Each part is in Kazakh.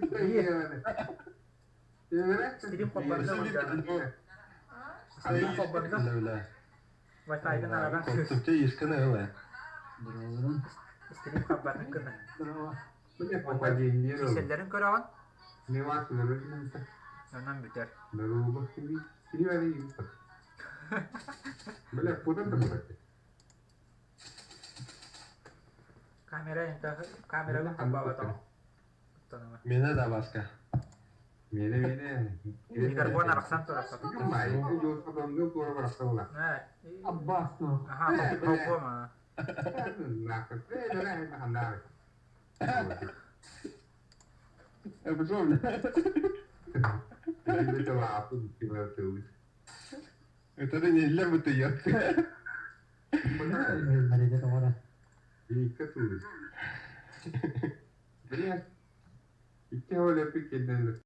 Iya, istediğim Birisi koplarında bir burada. sayı İstediğim koplarında yüzde bile. Wi-Fi'den Abi aradan kız. koptukça yüzkene öyle. İstediğim koplarını kırdı. Punya Onda papa dia loh. cisellerin körü avan. Lewat lewat nanti. Ondan biter. Berubah sini ada gitu. Boleh putar tempat. Kamera ente kamera Boleh gun anda kapawa putar. to. Tanama. Mene de başka. Mene. Mikrofon araksan to raksa. Mai itu jual foto itu pura berapa lah. Nah, Abbas tuh. aha, kau mah. Nah, itu lah yang tahan dari. Betul. Jadi coba apa gimana tuh? Tadi nyilla betul ya. Benar. Ikat tuh. Benar. Ikat oleh pikir dan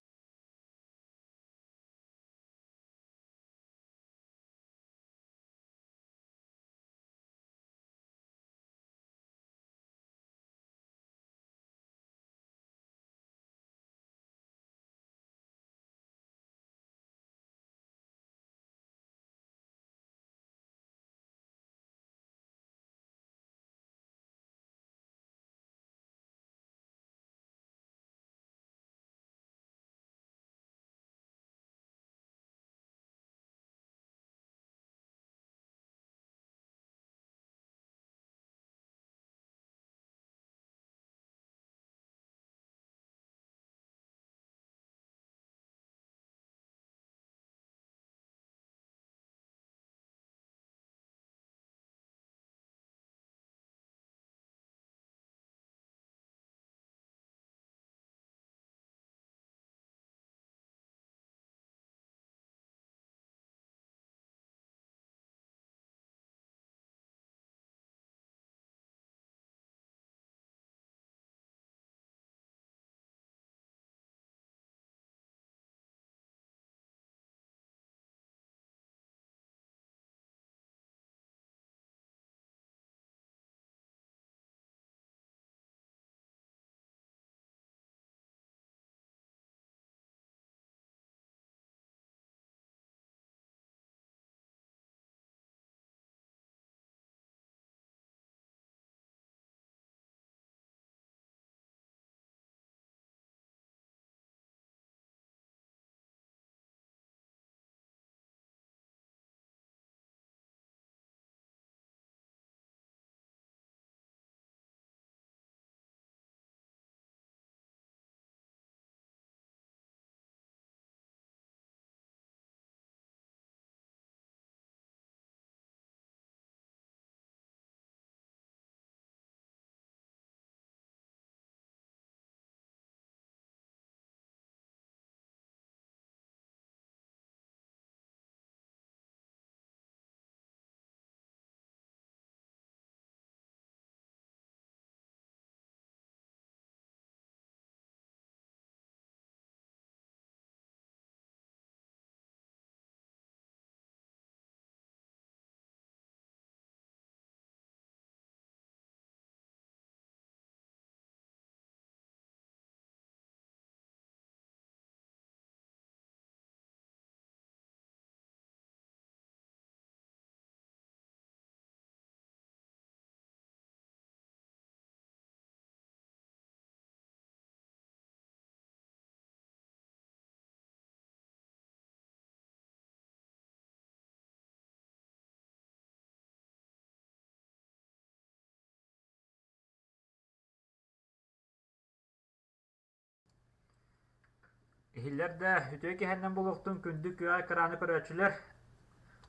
Ehillerde hütüye kehenden buluktun kündük güya kıranı köröçüler.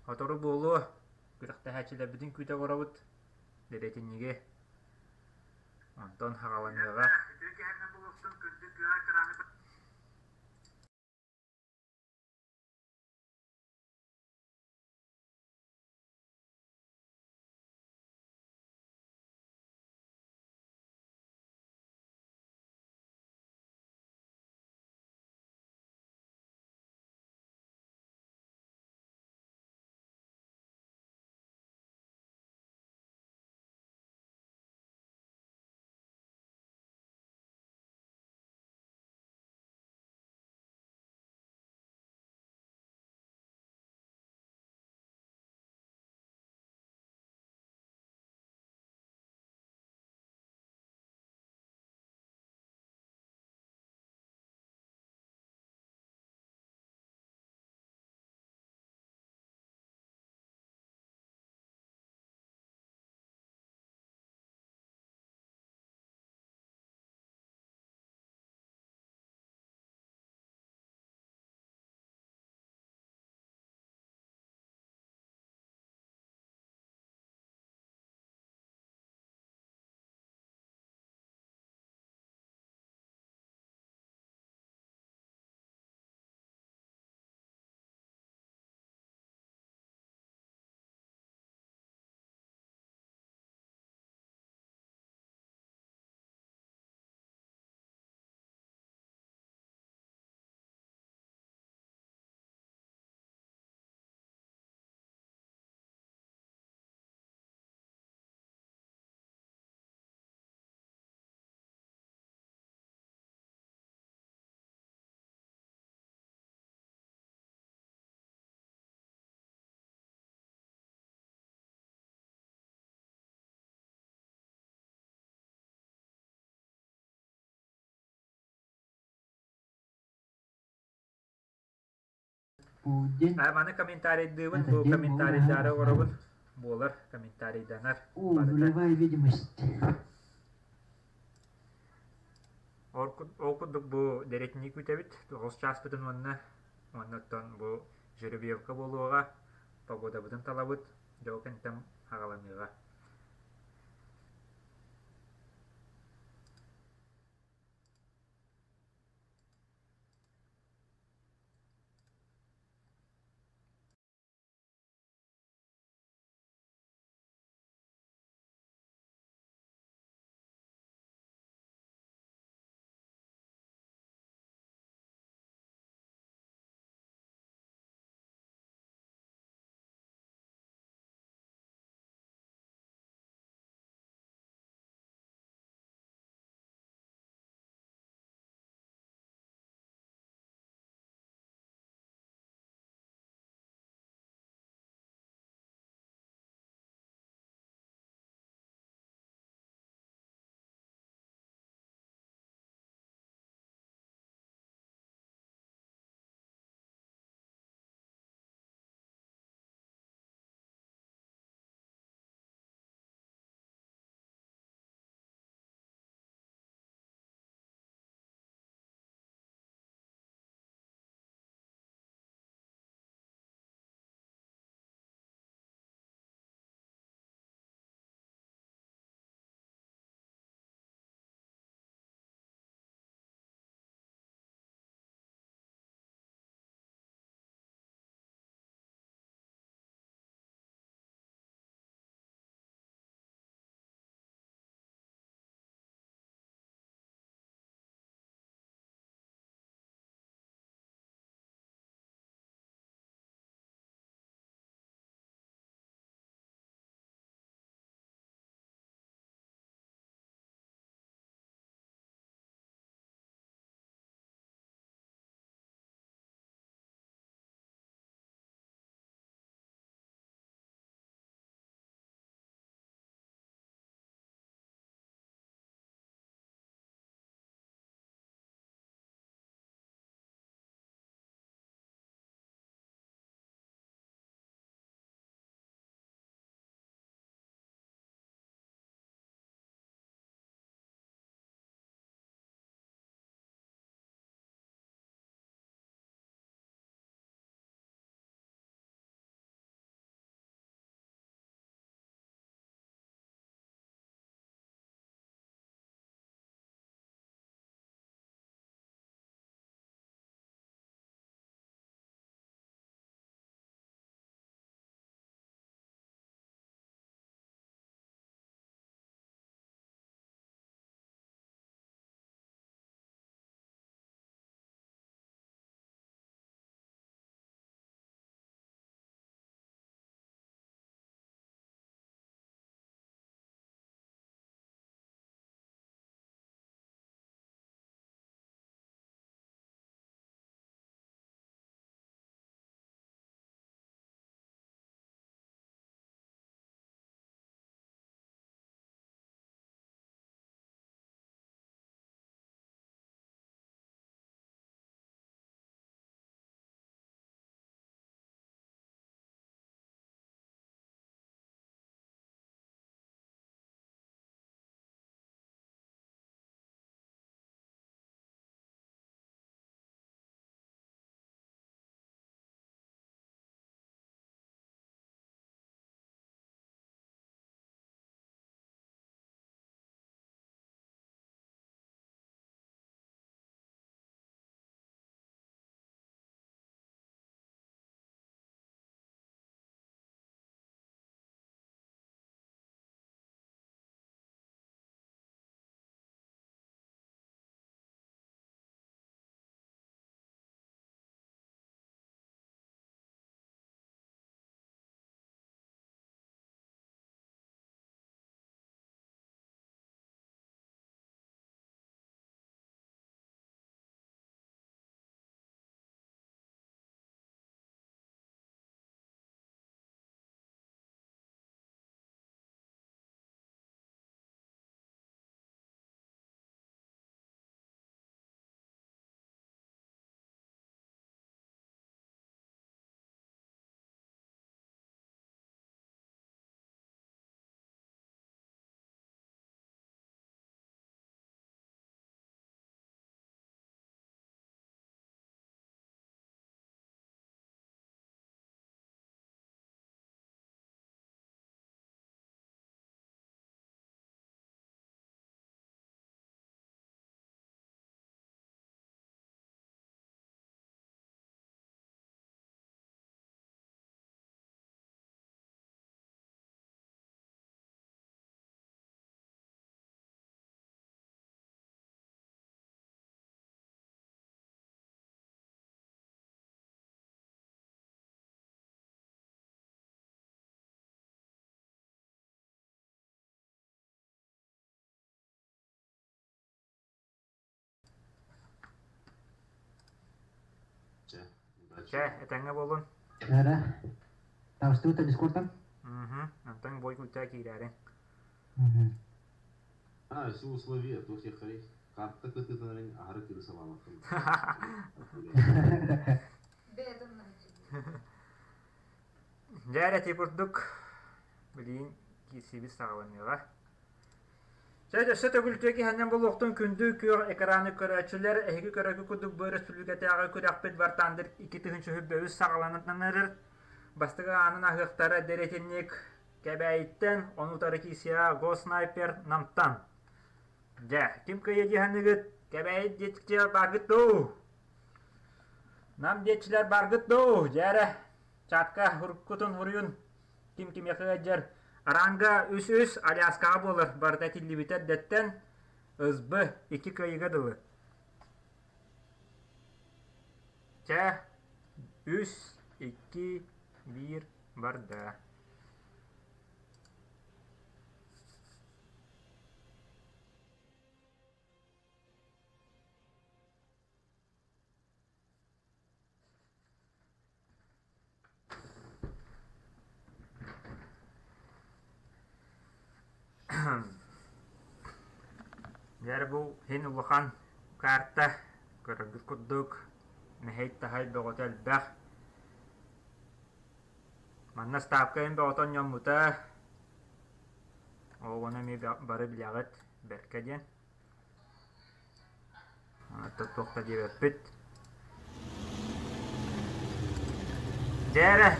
Otoru bulu. Kırıkta häçiler bütün küte korabut. Deretinige. Ondan hagalanıga. Hütüye kehenden buluktun kündük güya kıranı Пудин. Маны комментарий дыбын, Это бұл дем комментарийдары болар. орабын. Болар комментарийданар. О, нулевая видимость. Окудук бу деретник үтебит, 9 час бүтін онна. Оннаттан бу жеребиевка болуға, погода бүтін талабыт, жокен тем ағаламыға. Че, этеңе болун. Ada. Tahu stu tadi skortan? Антан бой күтә кирәрең. Şu условия, то всех хорей. Карта кытытының ары кыры саламаттым. Дәрә типурдук. Билин кисибис сагылмыга. Сөйдө сөтө бүлтөки хәннән булуктун күндү көр экраны көрәчләр эһиге көрәкү кудук бу республикатагы көрәкпет бартандыр 2-нче хөббөбүс сагаланатнаныр. Бастыга анын агыктары деретинник кәбәйттен онутары кисия госнайпер намтан. Да, ким кыйды хәннигит кәбәйт детче баргыту. Нам детчләр баргыту. Жара чатка хуркутун хуруйун. Ким якыгар Аранга үс Аляска болар барда тиллибитет деттен ызбы 2 кыйга дылы. Ча үс 2 1 барда. Яр бу хин улахан карта көрөдүк кудук нехейт тахай бөгөтел бах манна ставкаын бөгөтөн яммута оғона ми бары билягыт беркеден тоқта дебеппит дәрі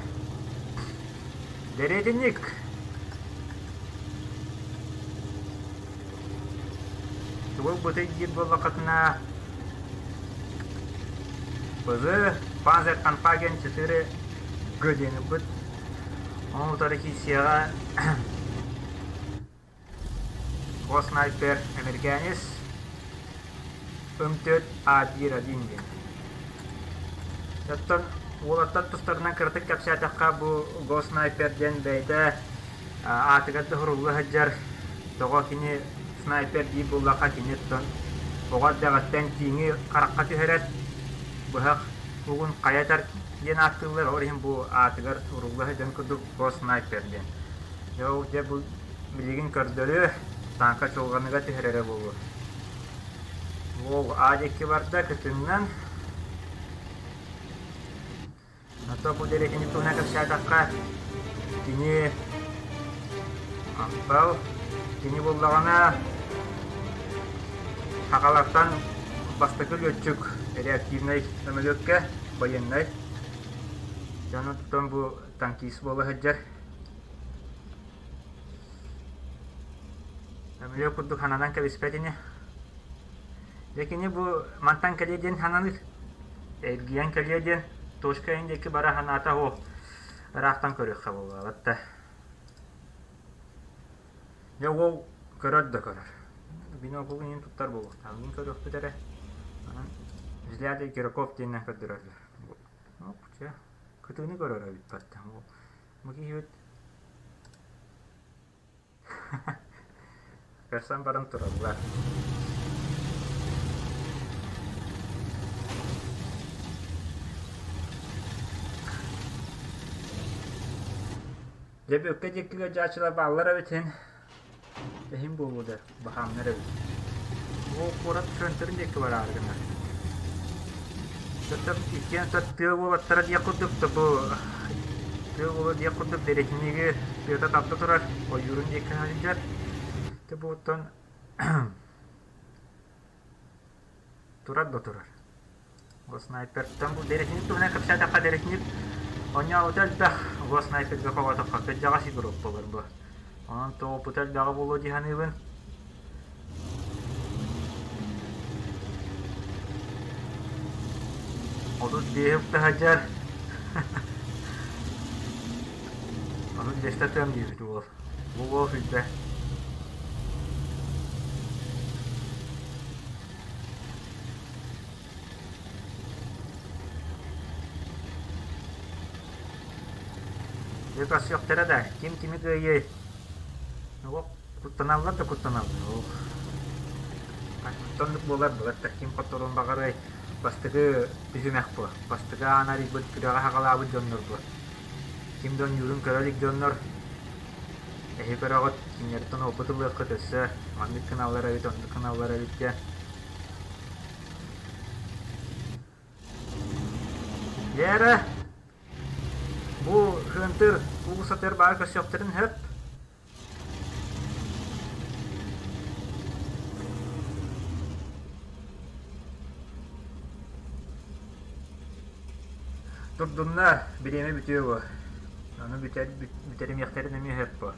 дерединник Бұл бұты ет бұл вақытына бұзы Panzer Kampagnen 4 гөдені бұд. Оның тарихи сияға Госнайпер Американис М4 А1 ден. Жаттан олаттан тұстарынан кіртік кәпсәтіққа бұл Госнайперден бәйті атығадды ғұрулы ғаджар тоға кені снайпер ди буллака кинеттон огат дагаттан тиңи каракка төһөрөт бухак бугун каятар ен аттылар орин бу атыгар урулла ден куду снайпер ден жоо де бу билигин көрдөрү танка чолганыга төһөрөрө болу ол адеки барда көтүннөн ато бу дерекини тунага шатакка тини ампал Кini буллагана хакалаттан бастыкы летчик реактивный самолетке военный. Жана тутан бу танкист болы хаджар. Самолет курдук ханадан кебиспетине. Лекини бу мантан келеден хананы элгиян келеден тошка индеки бара ханата хо рахтан көрөк болу атта. Я ол көрөт да көрөр. Биноклы ин туттар болу. Тамин көрөк бетере. Анан взгляды Кирков денен көрдөрөлөр. Ну, че? Көтүнү көрөр бит батта. Муки хет. Персан баран туралар. Дебе өккөжеккиге жачылар баллар бетен. Ehim bu da bahamlar evi. O kurat şönterin deki var argına. Zaten ikiyen tattığı bu vattara diye kuduk da bu. Tığı bu diye kuduk derekiniği bir de tapta turar. O yürün deki halincer. De bu ottan turar da turar. O sniper'tan bu derekiniği tuhuna kapsa dakika derekiniği. Onya otel da o sniper da kova tapka. Kecağası grup olur bu. Ondan to putar dağı bolu dihanıbın. Odu deyip de hacar. Onu destatem diyor bu. Bu fitte. Dekas yok terada. Kim kimi gayı. Oh, kutanallar da kutanallar. Oh. Kutanlık bolar bulat da kim kotorun bagarı бастыгы түһүмэх бу. Бастыгы анари бут күрәгә хагалабы доннор бу. Ким дон юрун көрәлик доннор. Эхи көрәгөт кинерттен опытылы кытысы. Маннык каналлары бит, онды каналлары бит я. Яра. Бу хынтыр, бу сатыр бар көсөктөрүн хөп. Турдунна биреме бүтüyor bu. Onu büterim yaktarı nemi hep bu.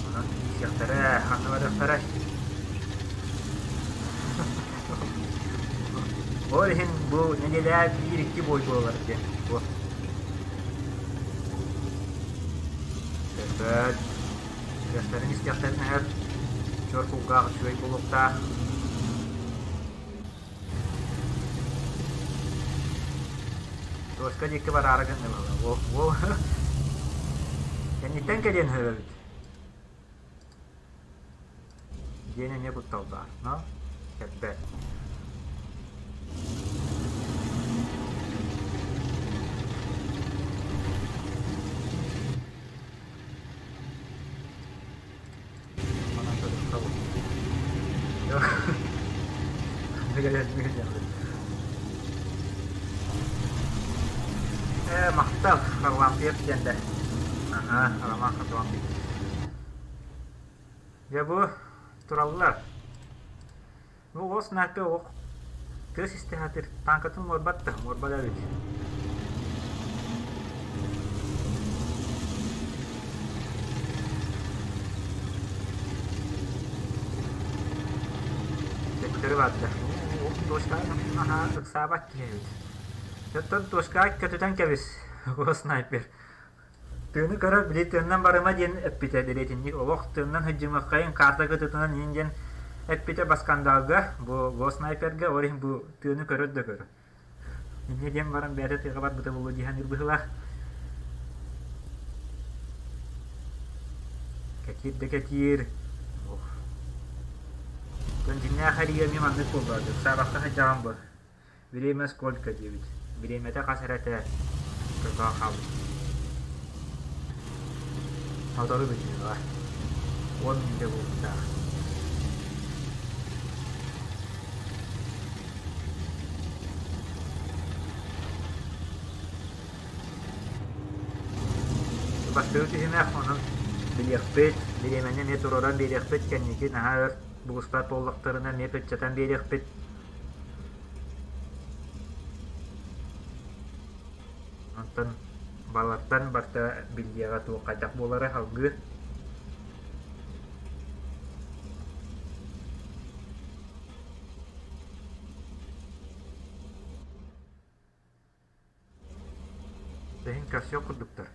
Onun yaktarı, hanımlar yaktarı. Olhin bu nedeler bir iki boy olarak ya. Bu. Evet. Yaktarın yaktarını hep çorkuğa şöyle bulukta. Terus kaji ke bararagan ne bala. Wo. Yani tan kajian hal. Yene ne kutal da, no? Kebbe. Mana tuh tahu. Yo. Negara. Maktab vampir janda. Aha, alamak vampir. Ya bu turallar. Bu os nape o. Kes istihatir tangkatın morbatta, morbada bit. Sekreteri vardı. O doşkay aha sabat diyor. Tetap doşkay kötüden kevis. O sniper. Tığını kara biletlerden barıma diyen epite diletinlik. O vaxtından hücuma kayın karta kötüden yingen epite baskandalga. Bu sniperga orin bu tığını kara da kara. Yine diyen barın berde tıkabat bıta bulu dihan irbıhılar. Ketir de ketir. Kendine hariye mi mandık oldu. Sabahta hacağım bu. Bireymez kol kadiyevit. Bireymete kasarete. Kırkağa kaldı. Motoru bitiyor var. 10 minde buldu daha. Başka ötesine onun bilekpet, bilemene ne turoran bilekpet kendiki nahar buluşlar tolluklarına ne petçeten bilekpet. Nonton balatan barta bilyara tuh kacak bolare halgı. Sehin kasih kudukter.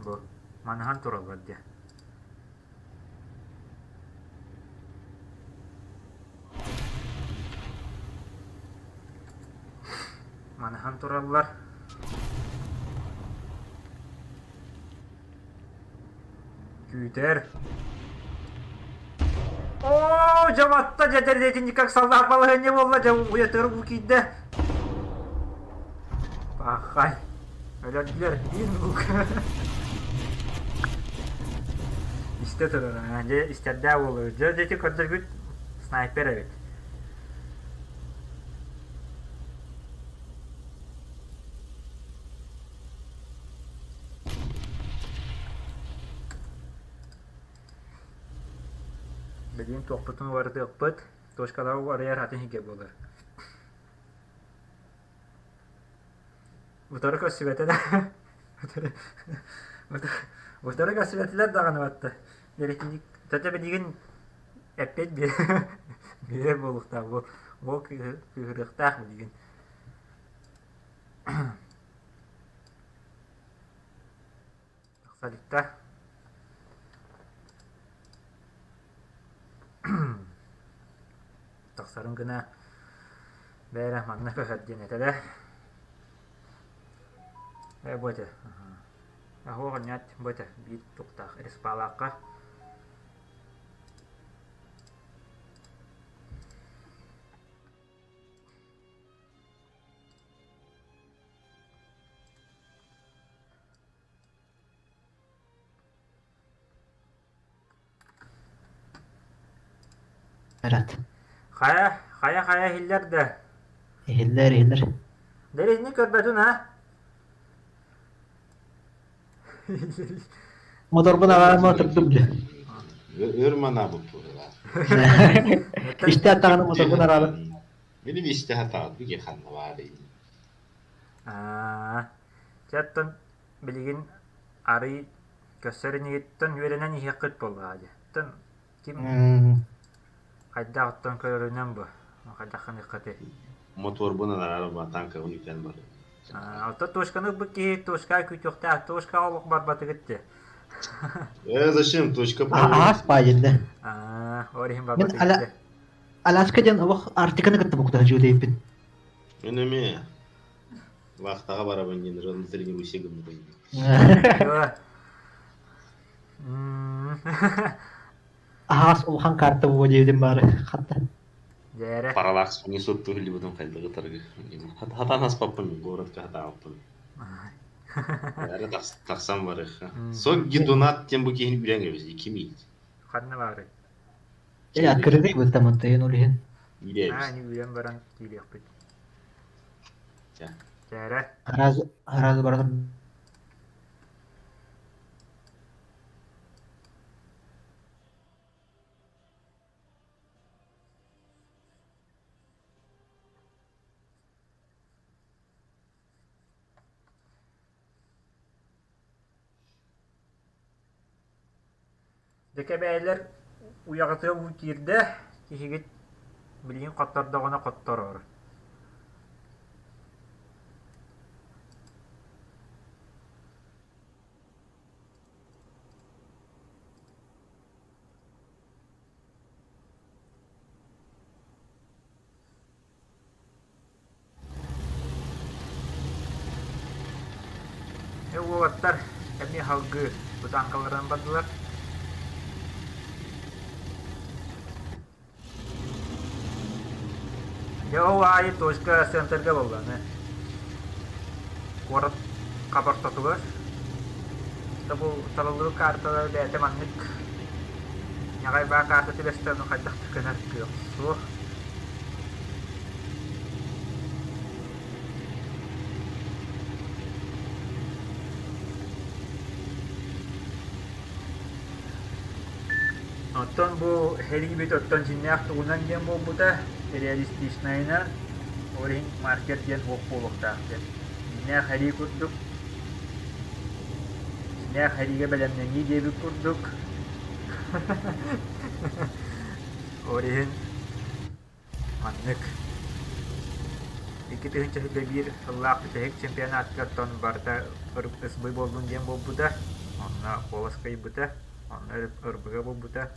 Bu manahan turallar dia. Manahan turallar. Güder. Oo, jamatta jadar detin nikak sallah balahnya wallah jauh uyatır bu kidde. Pakai. Öyle diler değil mi bu? İşte turun önce istedda olur. Jadeti kadar güt sniper evet. Dediğim toputun vardı yapıt. Toşkalar var yer hatin hige bulur. Utarı kasıveteler. Utarı kasıveteler dağını battı. Gerekinlik. Zaten bilgin epet bir bulukta bu. Bu kıhırıkta mı bilgin. Aksalikta. Taksarın gına beyrahmanına köheddiğin etede. Böyle. Aku akan nyat böyle bir tuktak espalaka. Berat. Хая хиллер де. Ehiller. Дерезни көрбөтүн, а? Motor buna var motor duble. Örmana bu burada. İşte hatta motor buna var. Benim işte hata bir kanlı var. Жаттан билигин ары көссөрүнүгүттөн үөренен иһиэккыт болду аажы. Тын ким кайдагыттан көрөрүнөн бу. Кайдакын ыккыты. Мотор buna araba tanka unikten var. Алта тошканы бу ки тошка күтөктө тошка олук барбаты гитти. Зачем точка Ağaç payında. Орихим Ben барбаты гитти. Alaska'dan o Arktika'nı kıttı bu kadar jüdeyipin. Önemi. Vaqtaga baraban gen rolni тренируйся гымды. Ağaç olhan kartı bu jüdeyipin bari. Hatta. Жере. Параллакс не сот төгүл будун кайдыгы таргы. Хатан аспаппын городка хата алпын. Ары таксам бар. Со гидонат тем бу кейин билеңебиз 2 мил. Ханна бары. Ya kırdı bu tamam tayin olihin. Билебиз. Не билем баран килиякпыт. Ya. Жере. Arazı bargan. Деке бәйлер уягыты бу кирде кихигит билген каттарда гына каттар ар. Уаттар эми халгы бутан калыран бадылар. Yo ay toşka centerga bolgany. Город кабартатылар. Табу талылуу карталар бәте маннык. Ягай ба карта телестен кайдакты кенер кыйсу. Оттон бу хелиби тоттон жиннак тугунан ген болбута реалистичнайна орин маркет ген болуктаактен. Жиннак хели курдук. Жиннак хелиге белемнеги деби курдук. Орин маннык. Iki tühün çehide bir ıllaq tühek çempionatlardan barda ısbıy bolduğun ген болбута. Onna Полоскай бута. Onna ырбыга болбута.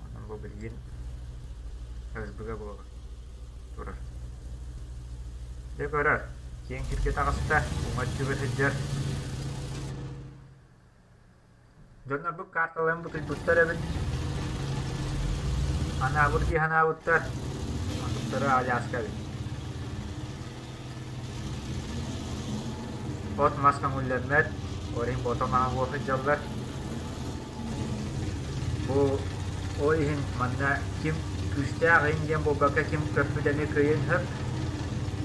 Onna bu bilgin ырбыга болу. Турар. Деп көрөр. Кен кирке тагыста умаччы бетежер. Жоннор бу карталарын бутуй буттар эбит. Ана бурги хана буттар. Буттары Аляска бит. От маска муллермет. Орин ботоман вофы жаллар. Бу ойын манна ким күстә гыйнген болбака ким көпүдәне көйен хөп.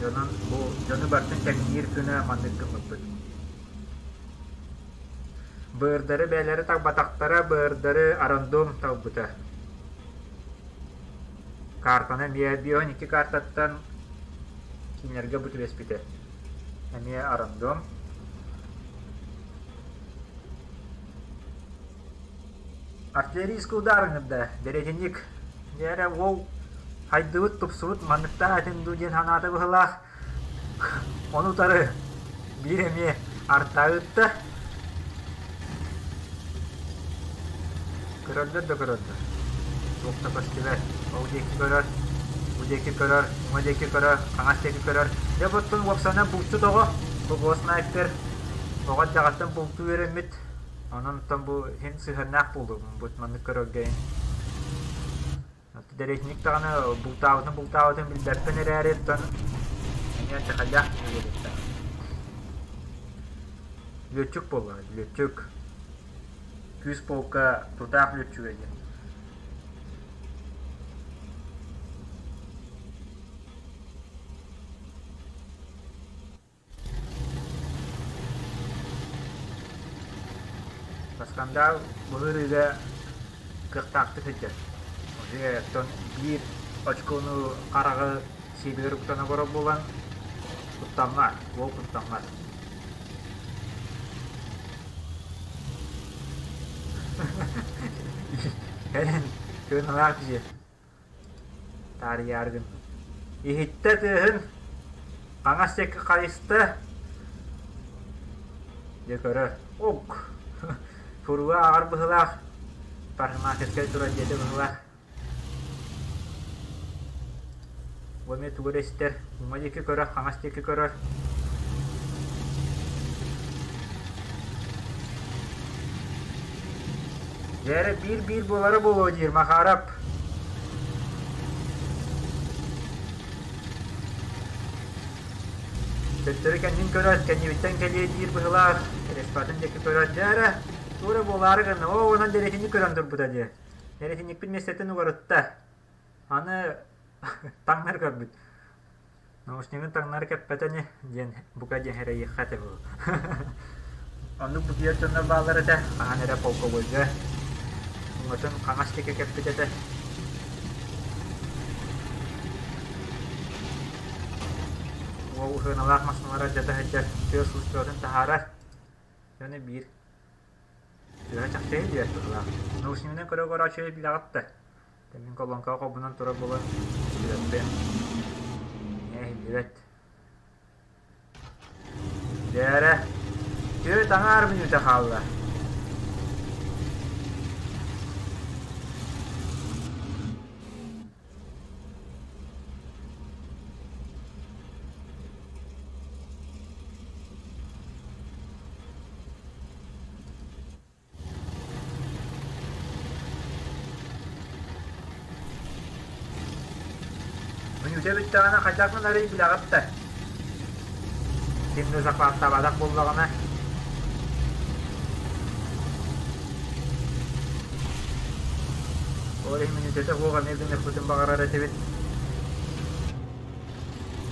Жонан бу жоны бартын тәмир күнә манны кымыпты. Бырдары бәләре так батактара бырдары арандом табыта. Картаны бион 2 картаттан кинерге буту беспите. Әме арандом. Артиллерийский ударыңда беретинник. Яра вол хайдыут тупсут маныкта атын дуден ханаты быхылах. Оны тары биреме артагытта. Көрөлдөр да көрөлдөр. Сокта көстүбөр. Оудеки көрөр. Удеки көрөр. Модеки көрөр. Аңастеки көрөр. Деботтун воксана булчу того. Бу снайпер. Ога жагаттан булту беремит. Onun tam bu hem sıhırnak buldum bu manlık köröggeyin. Dereknik tağına bultağıtın bir derpen ereğeretten yani çıkacak mı gerekten. Löçük bolar, löçük. Küs polka tutak löçük edin. Басканда бұғырыға қықтақты фетер. Уже тон bir очкону қарағы себері құтана қора болан құттанғар, ол құттанғар. Кәлін көнілақ же. Тары яргын. Ехетті түхін қаңас теккі қайысты. Декөрі. Оқ. Фуруға ағыр бұғылақ. Пармакетке тұра деді бұғылақ. Оме туғырестер. Ума декі көрі, қаңас декі көрі. Жәрі бір болары болу дейір, мақарап. Төттірі кәндің көрі, кәнебіттен кәлей дейір бұғылақ. Респатын декі көрі. Жәрі тура болары ғына. О, онан дәретінді көрін тұр бұда де. Дәретінік білместетін ұғырытта. Аны таңнар көрбіт. Наушнигін таңнар кәппәтәне ден бұқа ден әрі еққаты бұл. Оны бұқия түнна бағылар әті, аған әрі полко бойға. Ұңғытын қаңас теке кәппет әті. Ол ұғыналақ масыналара жады әттер, төс ұстыратын тахарар. Және бір. Төға чақчайы дейір тұғылақ. Наушнигінен көрі қора чөйі білағытты. Тәмін колонқа қобынан тұра болы. Evet. Dere. Tüy tanar mı yüte kaldı? Yüte bitti ana kaçaklı narayı bile attı. Şimdi uzaklaşta badak bulduğuna. Oraya minütete hoğan evden bütün bağırar etibit.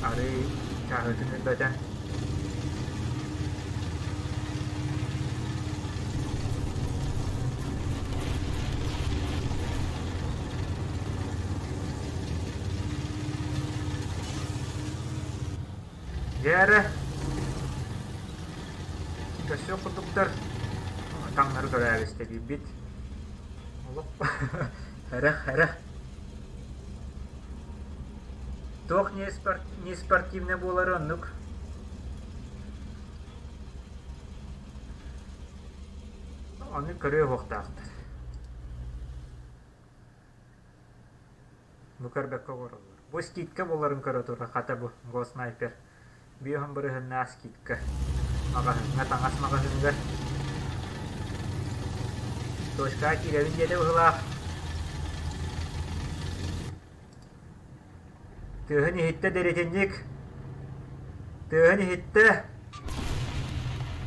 Arayı çağırtın beten. Jere. Kasih kutuptar. Tangnar kerja işte bibit. Allah. Herah. Toch не спортивный болар оннук. Оны көрөй хоқтақтыр. Бұкарбекке қорылыр. Бұл скитке боларын көрі тұрға қата бұл го снайпер. Биохан бұрығын нәс кеткі. Мағахынға таңас мағахынға. Тошқа керевін деді ұғылақ. Түйін ехетті дәретендік. Түйін ехетті.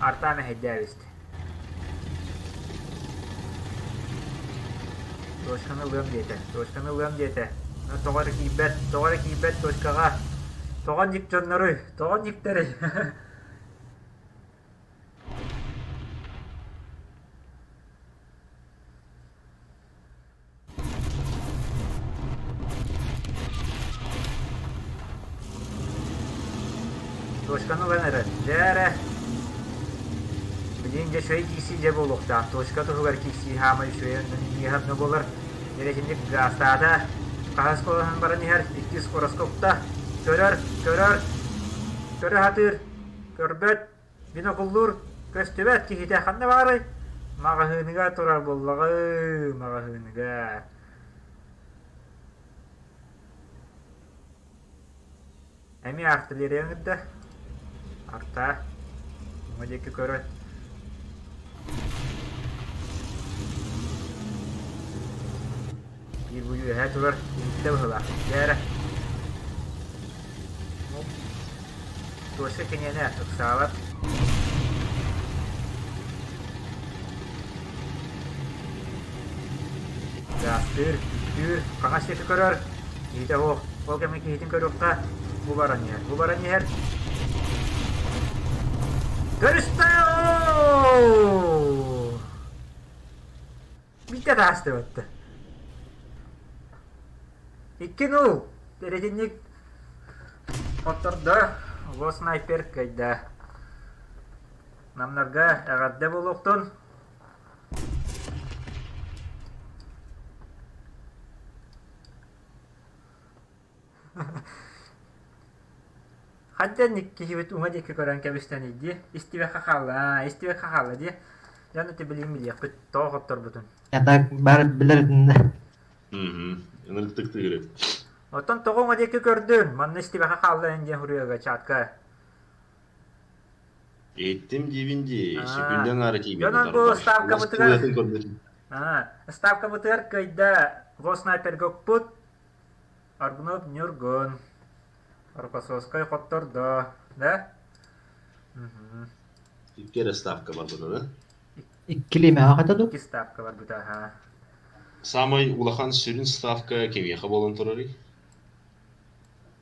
Артан әхетті әвесті. Тошқаны ұлғым дейті. Тоғар кейбет тошқаға. Тоған дик жоннору, тоған диктері. Тошқаны ғаныры, жәрі. Білінге шөй кейсі де болуқта. Тошқа тұғылар кейсі хамай шөйін ехатны болыр. Еретіндік ғастада. Қағыз қолығын барын ехер, 2 скороскопта. Көрөр хатыр, көрбөт, бинокуллур, көстөбөт кихите қанды бары. Мағахыныға тұрар боллағы, мағахыныға. Әме артылері өңірді. Арта, мұдекі көрөт. Bir buyu əhə тұрар, үмітті бұғыла. Жәрі. Тошқа кенені әттік сағалап. Жастыр, қаңас еті көрір. Ейді оқ, ол кәмін кейтін көріққа. Бұл баран ехер. Көрісті! Икте таасты бытты. Икки ну, теретинник отторда, го снайпер кайда. Намнарга агадда болуктун. Хадденник кихибет умадеки көрөн кебистен иди. Истибе хахалла ди. Яны те билим билек бит тоохоттор бутун. Ята бар билердин. Ыныртык тыгырып. Оттон тоғон одеки көрдүн. Манна истибе хахалла энде хурuyага чатка. Еттим дивинди. А. Секунден ары тийбе. Жонан бу ставка бутыгар. бутыгар. Ставка бутыгар кайда го снайпер гокпут. Аргноп нюргон. Арпасоскай хоттордо, да? Иккере ставка бар буда, да? Иккилиме ахатаду. Ики ставка бар бута, ха. Самый улахан сүрін ставка кемеха болон турары.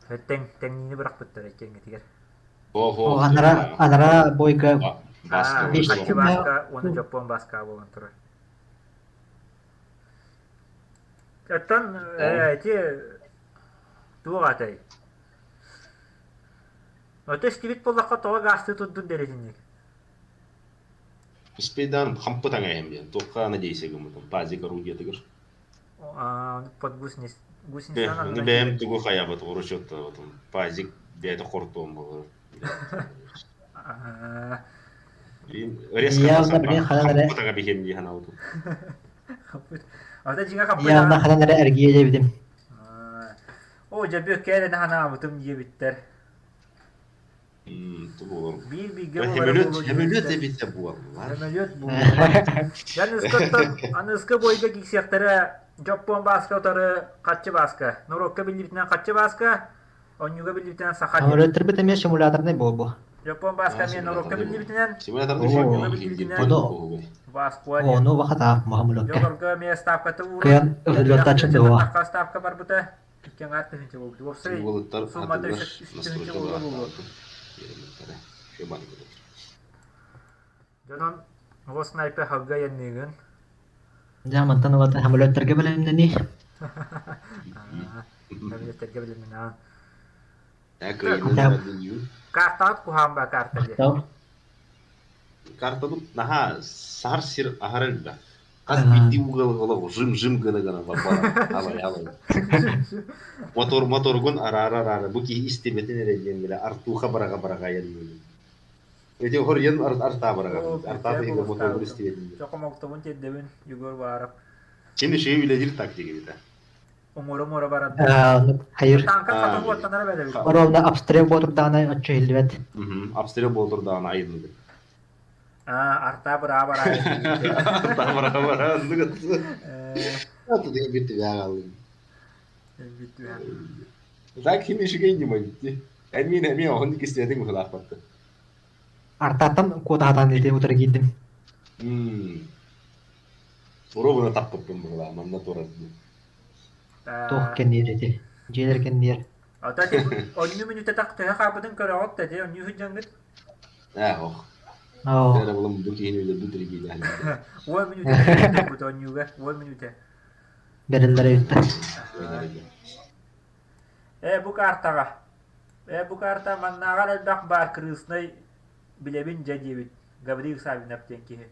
Теңнини бирак буттар экенге тигер. О, анара бойга Баска. беш- Качы баска, оны жоппон баска болон турар. Оттон, эти тугатай. Оты стивит боллакка тога гасты tudдун деретинник. Спейдан хампы таңа эмден. Тоққа надейся гымытын. Пазика руге тыгыр. Под гусенис. Не бәйім түгі қаябыт. Уручетта. Пазик бәйті қортуым болыр. Резко Я басам. например, ханалары- Хампы таңа бекем дейхан аудым. Ата жиңа капы. Яна хананара эргие дебидим. О, жабек кәлені хана бұтым дие биттер. Түгі олар. Bir bilgi Хемелет дебетте бұл. Хемелет bu. Yani ıskı boyga giksektere Japon baska otarı kaççı baska. Norokka bildibitinden kaççı baska. Onyuga bildibitinden sakat. Амулеттер бит эме симулятор не болбу. Japon baska men norokka bildibitinden Симуляторды baska. Ону вахата махамулокка. Жогорга мен ставкаты уру. Кыян өлөттачын доо. Такка ставка бар бута. Кен атты хинче болду. Вовсей. Символыттар Сумматы атылар үстүнчө настройка болду. бар. Жонон го снайпер хагга яннигин. Жамантан вата амулеттерге белемдени. Хемелеттерге билимин. Әкөйін Картат кухамба картаде. Тау. Картаду наха сар сир ахарел да. Каз битти угыл жым гына алай. Мотор гон ара. Бу ки истебетен эреген беле артуха барага янмын. Эти хор ян арта барага. Арта деген мотор истебетен. Чокомоктобун теддебин югор барып. Кеми шей биледир тактиги да. Умора барат. Хайыр. Танка катып оттанара белебит. Оролда обстрел болдурдаана ачы илбет. Обстрел болдур да айдын. Арта бара. Арта бара. Ату деген битти ягалым. Так кеми шеген демайт. Әмин онды кестедин мыхлак батты. Артаттан кодатан дете утыр кийдим. Уробуна таппыппын була, манна турады. Тох кеннерете. Желер кеннер. Ата те 10 минутта такты хабыдын көрө отта те 10 жангыт. Ох. Оо. Тера булам букини үле бүтүрги да. 10 минутта бут 10 минутта. Берелдер үттү. Bu karta mannagar elbaq бар крысный билебин жадебит. Гаврил Савин аптенки.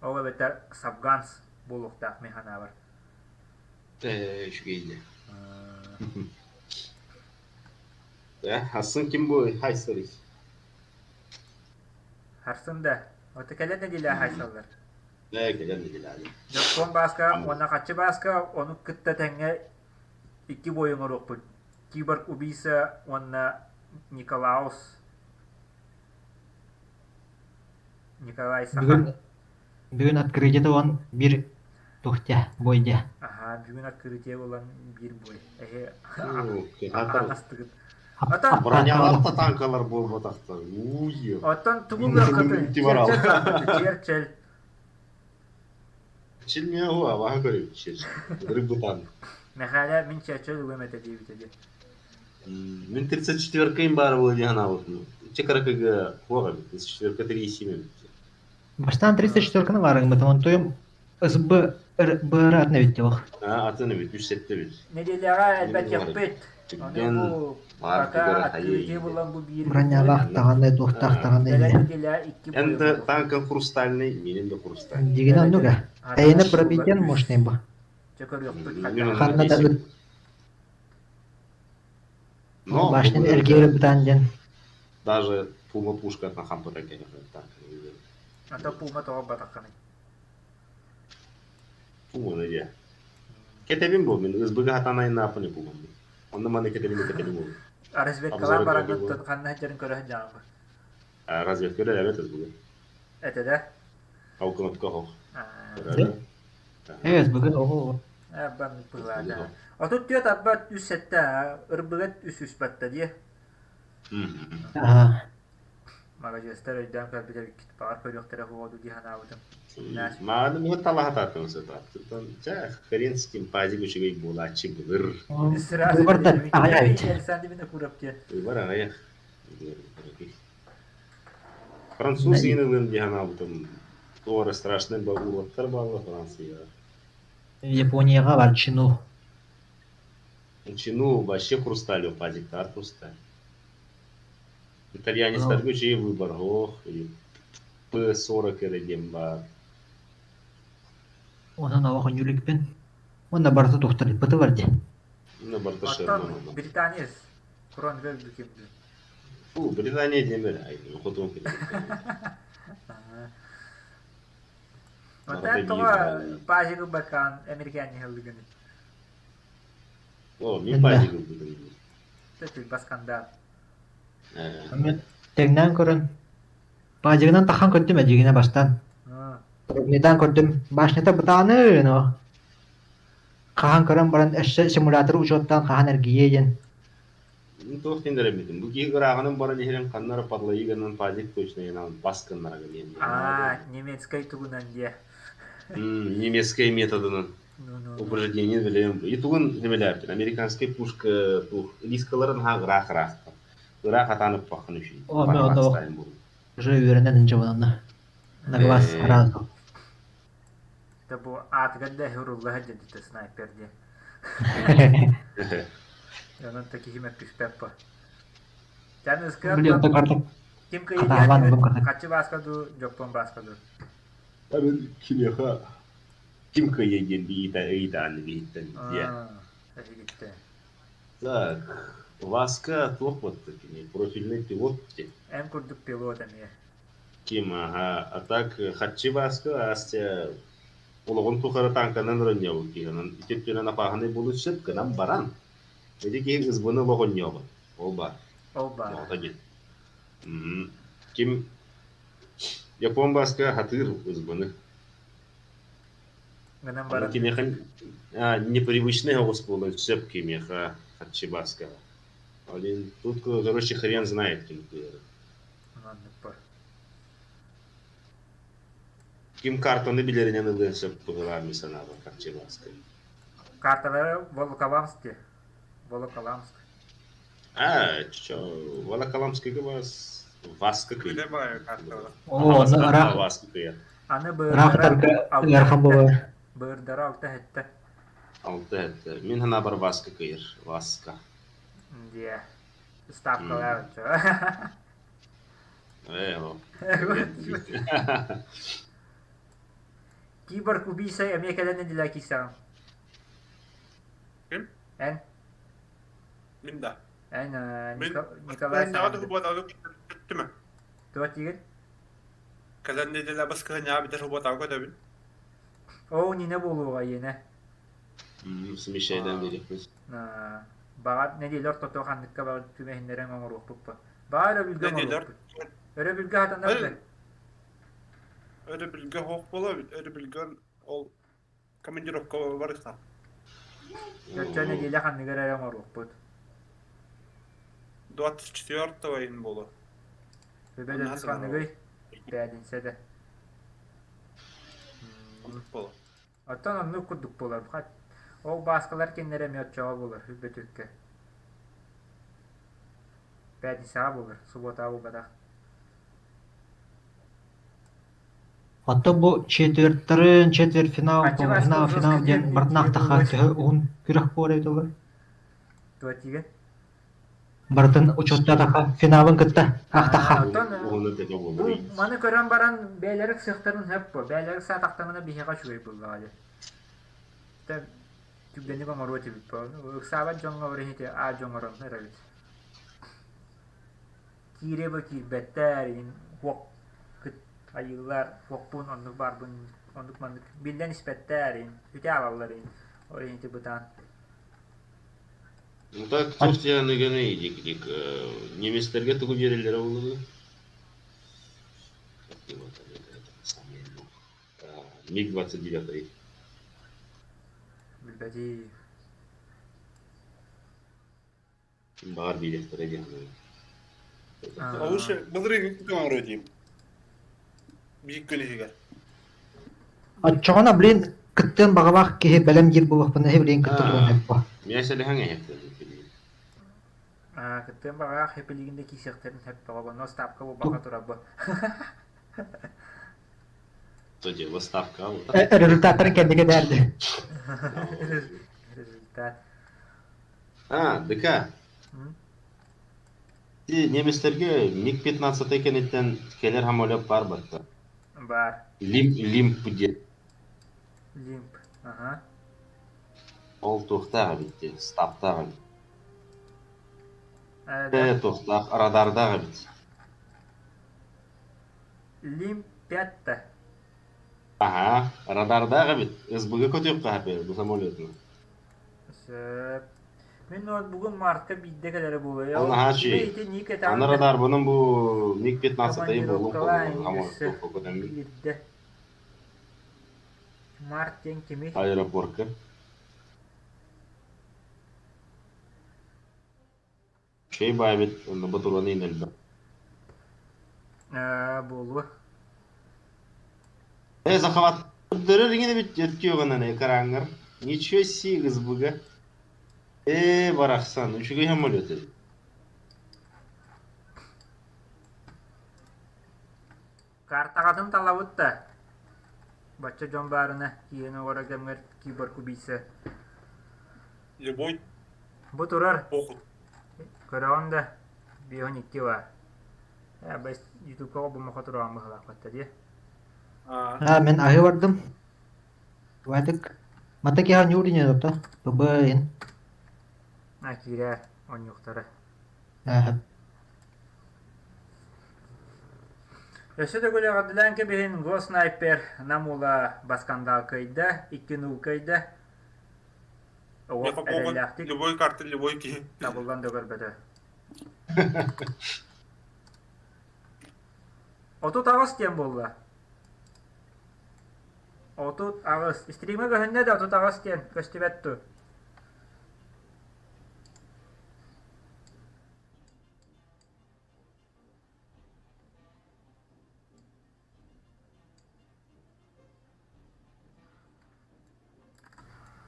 Ова бетер Савганс болуктак механа бар. Шугейди. Хасын ким бу хайсырый? Харсында. Отекеле не диле хайсалдар. Келен диле. Жапон баска, она качы баска, onu кытта теңге 2 боюңор окпут. Киборг убийца, онна Николай Сахан. Бүгүн открытие он бир тухтя бойдя. Ага, бүгүн открытие болан бир бой. Хатар. Atan Броняларда танкалар болуп атакта. Уй. Оттан тугулар каты. Черчел. Чилме о, ава көрүп чир. Рыбутан. Мехаля мин Черчел үгөмөтө дейбит. Мен 34-кайым бары болу деган алып. Чекаракыга хога 34-ка 3-7. Баштан 34-каны барың бытын, он тоем СБ Bırak ne bitti bak. Atını bit, 3 bit. Ne diyorlar elbet Benim var. yapıt. Tüggen Onu bu var baka figura aktivite hayır. bulan bu bir Bırak tağını doktak tağını Delen diye. ne diyorlar iki boyu. Endi tankın хрустальный, менин de хрустальный. Digin annu ga. Ayna pробитен мощный bu. Çakır yoktu. Мен оны Kanna da бесик. ıt. Но Başını бұл ergeğe bitancen. даже пума пушка на хампура конечно так. Ata puma toğa batakkanı. Пума не. Кетебин бу, мен ызбыга хатанай напыны пума. Онда маны кетебин бу. Aresbet Abzara kalan kötü baranın bu. tın kanına hacırın körü hacağımı. Разведка да evet ызбыга. Ete de. Халкынытка хох. Evet bugün o. Ben pırlada. Otut diyor tabbat üst sette ırbıgat üst batta diye. Aha. Magajester öydem kalbide bir kitap var. Körük tarafı oldu diye hanavdım. Мады мы талахат атымыз это. Жа хрен с кем пазик учугай булачы булыр. Burada ayağıydı. Sen dibine kurup diye. Бар аяк. Француз еңінен де ана бұтым. Ора страшный ба улаттар балы Франция. Japonya'ya var Çinu. Чину вообще хрусталь пазиктар хрусталь. Итальянецтер көчей выбор ох. P40 ереген бар. Ondan hava konjülük ben. Onda barısı doktor batı vardı. Ну барташер. Attan Britaniyas. Kur'an ver bükümdü. Фу, Британия демер. Ай, хотун келет. Ondan toğa pajıgı bakan Amerikan yıldı günü. О, мен пазик бұдым. Tütül baskanda. Ama teknen körün. Bacığından takan kötüm ecigine baştan. Neden kötüm? Başneta bıtanı no. Kahan körün baran eşe simülatörü uçottan kahan ergiye yen. Тоқ тендеремедім. Бұл кейгірағының барын ехерен қаннары падлайығынан пазик точно енан басқынларға мен. Немецкай тугунан diye. Немецкий методының упражнение білем. И тугын демелерден. Американский пушка тух рискаларын ха грах. Грах атанып бақын үшін. O me onda o. Уже öğrenen ince bununla. Na глаз разу. Da bu atgada Hürullah dedi sniper diye. Onun taki himet peppa. Sen Biliyorum da ıskıp kartak. kim Katalan kıyı oğlum kartak. kaçı baskadu, Japon baskadu. Abi kimyaha kim kıyegen bir idan bitten diye. Taşı gitti. Так, Васка тоқ вот профильный пилот те. En kurduk pilota niye? Ким, ага, а так хатчи Васка асте улығын тұқыры танканын рынняу кейінін. Итеппенен апағыны болу шет кінам баран. Эди кейін ызбыны лоғын неуғы. Ол бар. Oba. Ноғыта кет. Ким Япон Васка хатыр ызбыны. Gınam Аны baran. кемехан непривычный оғыз болу шеп кемеха хатчи Васка. Один тут, короче, хрен знает кем кыйры. Anladık bu. Ким картаны билеринен ылын шеп бұғылар мисанабы хатчи Васка. Kartaları Volokavamsk diye. Volokavamsk. Чё, Волоколамскийге бас Васка кый. Öyle bayağı kartı var. O onu rak. Васка кыя. Anı Raktar yarham baba. Bığırdara altta hette Алты это. Мен хана бар Васка кыйр. Васка. diye. Stavkalar atıyor. О. Kibar kubisa Amerika'dan ne diler ki sen? Kim? En? Min da. En Ben Nikolay ne adı Sandin. bu adamı bitti mi? Tuvat yigit? Kazan dediler baskı ne abi de bu adamı da bin. O nine buluğa yine. Смещайдан берекпиз. Bağat ne diyorlar totoğanlıkka bağat tümehinlere mamuruk buppa. Bağat bilgi Ne diyorlar? mamuruk. Öyle bilgi hatanlar Öyle. da. Öyle bilgi hok bulabilir. Öyle bilgi ol. Komandirovka var ise. Gökçe ne diyorlar hanlıklara mamuruk buppa. 24 ayın bolu. Ve böyle bir Nasıl hanlıkı beğendinse de. Bolu. Atan onu kuduk bular. O baskılar kendileri mi yatacağı bulur. Hübbe tükke. Beğendinse ha bulur. Subota bu kadar. Отто бу четверть финал, Ачы басты полуфинал, ұзыз финал күтер, ден бартынақтаға тире төһө уын күрек болар еді олар. Туатиген. Бартын учеттатаға финалын кытта ақтаға. Оттон Оны теге бу болар. маны көрөн баран бәйләрек сыктарын хеп бу. Бәйләрек сатактамына бихега чуй булган. Та түбдәне бамару тибит бу. Сабат жоңга орехите а жоңгорон нерәбит. Кире бу кирбәттәрин вак кыт айылар вакпун ондук барбын ондук мандык билдән испәттәрин үтә алаларын орехите бутан. Ну так, Турция негене идик. Немецтерге тугу жерелер болду. МиГ-29. Билбәди Бар билеттер эден. Аушы былрыгы кем рөдим. Бик көнегә. Отчоғана блин кыттын бағабақ кеһе бәлем жер болуқпын эһе блин кытты туран хеп ба. Мясәле хәңә хәтта. кыттен бага хепелигинде кисектерин хеп бага но стапка бу бага турабы. Тоді виставка. Результаттарын кендеге дәрді. Результат. ДК. Неместерге МиГ-15 кенеттен келер хамолеп бар батта. Бар. Лимп де. Лимп. Ага. Ол тоқтағы битте, стаптағы бит. Да. Тоқтақ радардағы бит. Лимп 5. Ага, радардағы бит. СБГ көтеп қапы бұл самолетіні. Мен бүгін мартқа бидде кәлері болу. Ана хачи. Аны радар бұның бұл МиГ-15 болуын қолуын. Бидде. Март тен кеми. Аэропортқа. Şey baybet, onu batırvanı ineldi. Болу. Захват. Дырыр yine bir yetki yok anane karangır. Ничего себе СБГ. Барахсан, üçüge hem oluyor dedi. Картағатын талабыт та. Бачча жон барына киені ора кемгер кибор кубийсе. Любой Бу турар. похуй. Көрәгән дә бион 2 бар. Без YouTube-ка бу мөхә торган баһалар катта ди. Мен ағы бардым. Туадык. Мата ки хан юри не допта. Бабайын. Кире он юктары. Яшәдә гөләгә диләнке бин го снайпер намула басканда кайда 2-0 кайда. О, әлләхтик Любой карты, любой ки. табылган да görбәде. Отут агыс тем булды. Отут агыс. Стримы гөнне дә отут агыс тем көстебәттү.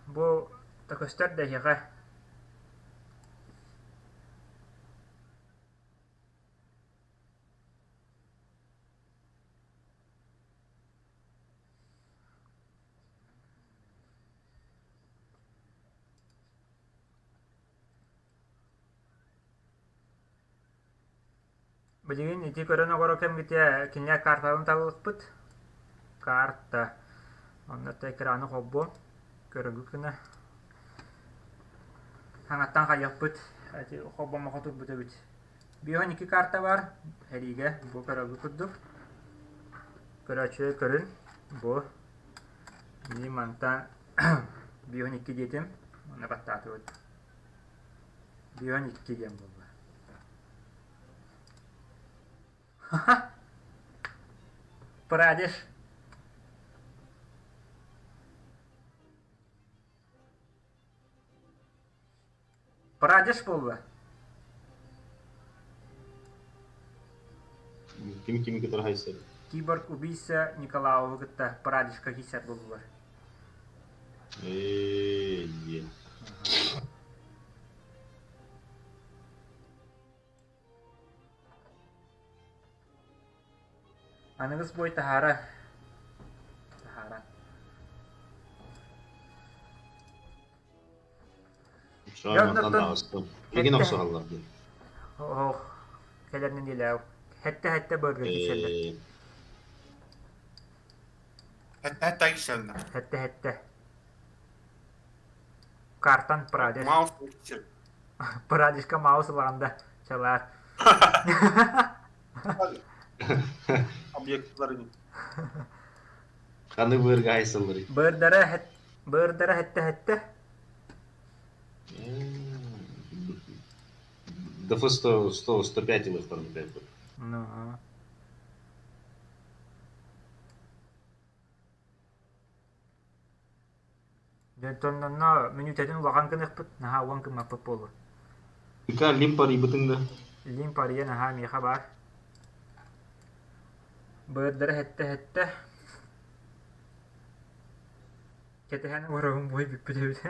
Бу такөстәр дә яга. Bilgin iti көрөн огоро кем гите киня карталын табылыппыт. Карта. Онда та экраны хоббо. Көрөгүк кенә. Хаңаттан кайыппыт. Ати хоббо мохотуп бүтөбүт. Бион 2 карта бар. Хәриге бу көрөгүк кудук. Көрөчө көрүн. Бу. Ни манта бион 2 дедим. Аны баттатып. Бион 2 дем булды. Прадеш. Прадеш болды. Kim кетер хайсы. Киборг убийца Николаева гытта Прадешка хисят болдулар. Е. Аныңыз бой тахара Şoymatan dağıstım. Egin oksuğallardı. Oh, kelerinin dilev. Hette burger kiseller. Hatta güzel. Hette. Kartan Pradesh. Mouse geçir. Pradesh'ka mouse landa çalar. Obyektlerin. Kanı bırgı aysalları. Bırdara hette. Дафа 100-105 или втором 5. Ну. Дентонно минутатын улаган кыныкпыт, наха уан кымаппыт болу. Ика лимпар ибытыңда. Лим пария наха миха бар. Бырдары хетте. Кетехен уарагын бой биппидебит.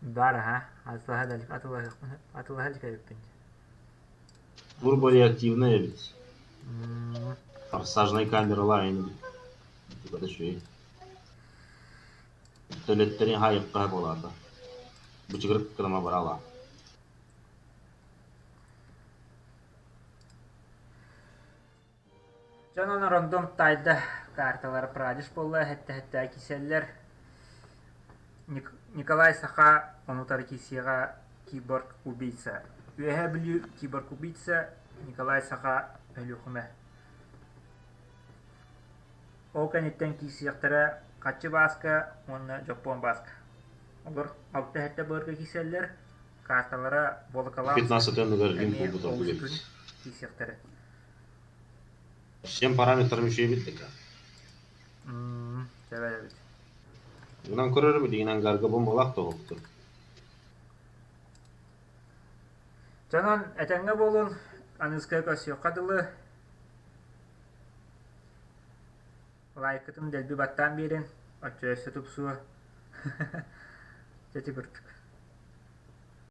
Бар ха, атылаха дика биппин. Бур более активная ведь. Форсажная камера лайны. Подожди. Төлеттерин хайыпка болады. Бычыгырык кырма барала. Жанон рандом тайда карталар Прадеш болла хетте киселлер. Николай Саха онутар кисига киборг убийца. Үеһэ билүү киборг убийца Николай Саха өлүхүмэ. Ол канеттен кисияктара качы баска, онна жоппон баска. Олар алты хетте бырга киселлер карталара болокалам. 15 тонны лимпу бутар будет. Кисияктара. Всем параметрам еще и биттика. Себелебит. Унан көрөрүм дегенен гарга бомбалак тоголупту. Жанон этеңге болун аныскай көсүйөккадылы лайкытын делби баттан берин очуэсө тупсуа. Тети бүртүк.